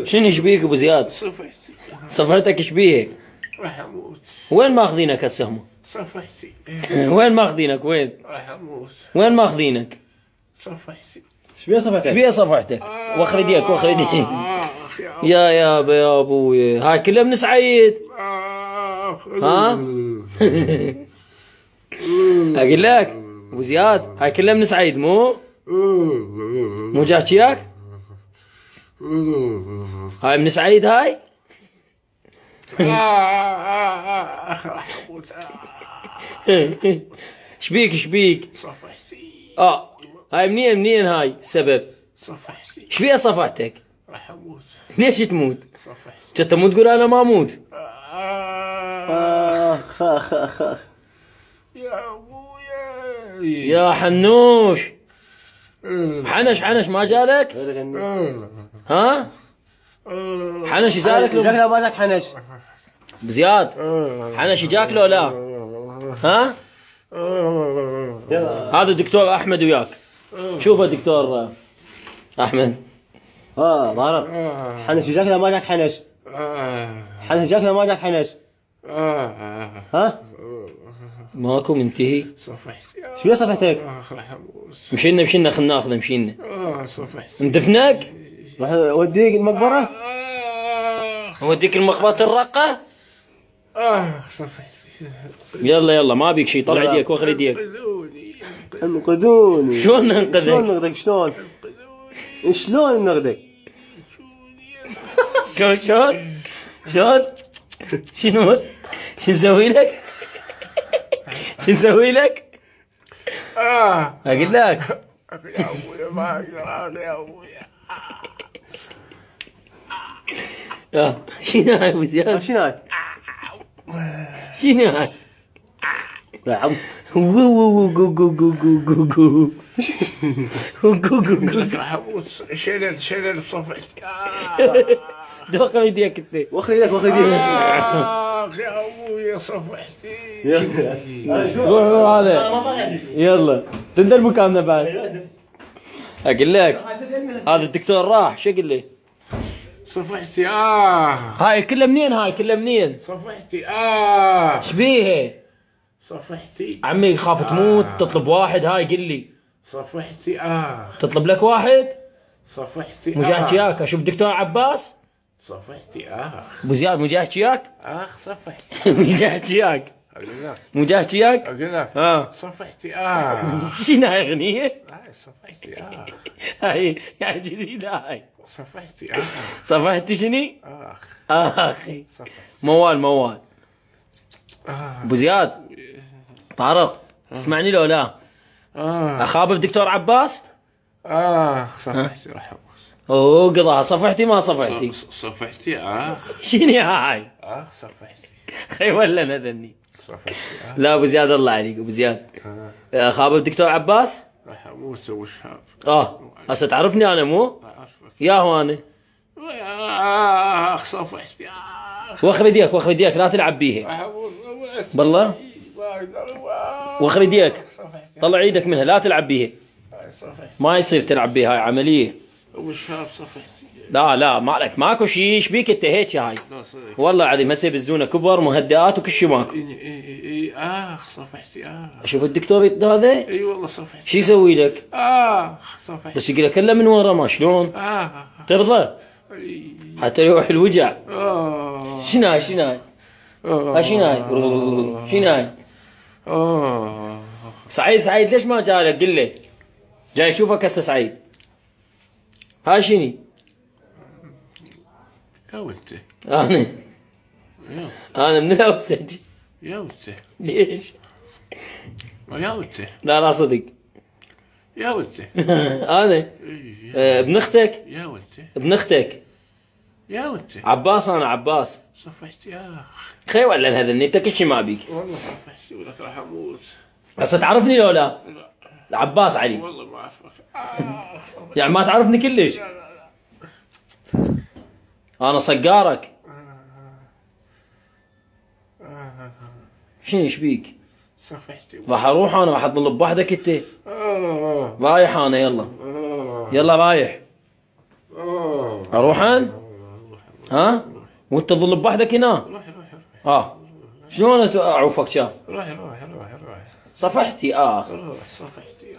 شنو شبيك ابو زياد؟ صفحتي صفحتك شبيك؟ راح اموت. وين ماخذينك هسه هم؟ صفحتي وين ماخذينك وين؟ راح اموت. وين ماخذينك؟ صفحتي ايش بيها صفحتك؟ ايش بيها صفحتك؟ وخر يديك وخر يديك. اخ يا يابا يا ابوي هاي كلها من سعيد. ها؟ اقول لك ابو زياد هاي كلها من سعيد مو جاكياك؟ هاي من سعيد هاي؟ اخ راح اموت. شبيك؟ صفحتي هاي منين هاي السبب؟ صفحتي ايش بيها صفحتك؟ راح اموت. ليش تموت؟ صفحتي انت مو تقول انا ما اموت؟ اخ اخ اخ اخ يا ابويا يا حنوش حنش ما جالك؟ ها؟ حنش جالك جاك لا ما جاك حنش. بزياد حنش جاك لو لا؟ ها؟ هذا الدكتور احمد وياك. شوف الدكتور احمد. ضرب. حنش جاك لا ما جاك حنش. حنش جاك لا ما جاك حنش. ها؟ ماكو منتهي. صفحتي ايش بيها صفحتك؟ اخ راح اموت. مشينا خلنا ناخذه مشينا. صفحتي ندفنك؟ راح اوديك المقبره؟ اوديك المقبرة الرقة؟ صفحتي يلا ما بيك شيء طلع يديك واخر يديك. انقذوني. شلون ننقذك؟ شلون ننقذك شلون ننقذك؟ شلون؟ شنو نسوي لك؟ اقول لك يا ابويا ما اقدر يا ابويا. شنو هاي ابو زياد؟ شنو هاي؟ شنو هاي؟ نعم. راح اموت. شلل بصفحتي. دخل يديك انت. واخر يدك يا ابويا صفحتي. روح هذا يلا تندل مكاننا بعد. اقول لك هذا الدكتور راح شو قل لي؟ صفحتي هاي كلها منين؟ صفحتي شبيها؟ صفحتي عمي خاف تموت تطلب واحد هاي قل لي. صفحتي تطلب لك واحد؟ صفحتي مجاهد اشوف دكتور عباس. صفحتي ابو زياد مجاهد صفحتي مجاهد مجاهد اقول لك صفحتي شنو هاي اغنية؟ هاي صفحتي هاي يعني جديدة هاي. صفحتي صفحتي شني؟ اخي صفحتي موال ابو زياد طارق تسمعني لو لا؟ اخابر دكتور عباس؟ صفحتي راح اموت. قضاها صفحتي ما صفحتي. صفحتي شنو هاي؟ صفحتي خي ولا نذني. صفحتي لا ابو زياد الله عليك ابو زياد. خابر دكتور عباس؟ راح اموت ابو شهاب. هسه تعرفني انا مو؟ يا هو انا. صفحتي واخر يديك لا تلعب بيها. راح اموت بالله واخر يديك طلع ايدك منها لا تلعب بيها. صفحتي ما يصير تلعب بيها هاي عمليه. ابو شهاب صفحتي. لا مالك ماكو شيء. ايش بيك انت هيك هاي؟ والله العظيم هسه بالزونه كبر مهدئات وكل شيء ماكو. صفحتي اشوف الدكتور هذا اي والله صفحتي. شو يسوي لك؟ صفحتي بس يقول لك كله من ورا ما شلون؟ ترضى؟ حتى يروح الوجع. شنو هاي؟ شنو هاي؟ سعيد ليش ما جالك؟ قل لي جاي اشوفك هسه سعيد. هاي شني؟ يا ولد انا من الاوسج. يا ولد ليش؟ يا ولد لا صدق. يا ولد انا ابن اختك. يا ولد ابن اختك يا ولد عباس. انا عباس. صفحتي خي ولا هذا انت كل شيء ما بيك. والله صفحتي ولك راح اموت. هسه تعرفني لو لا؟ عباس علي. والله ما اعرفك. يعني ما تعرفني كلش. انا صقارك. شنو ايش بيك؟ صفحتي راح اروح انا راح اظل بوحدك انت. رايح انا يلا رايح. اروح انا؟ ها؟ وانت تظل بوحدك هنا؟ روح روح روح شلون اعوفك شا؟ روح روح روح روح صفحتي اخ روح صفحتي.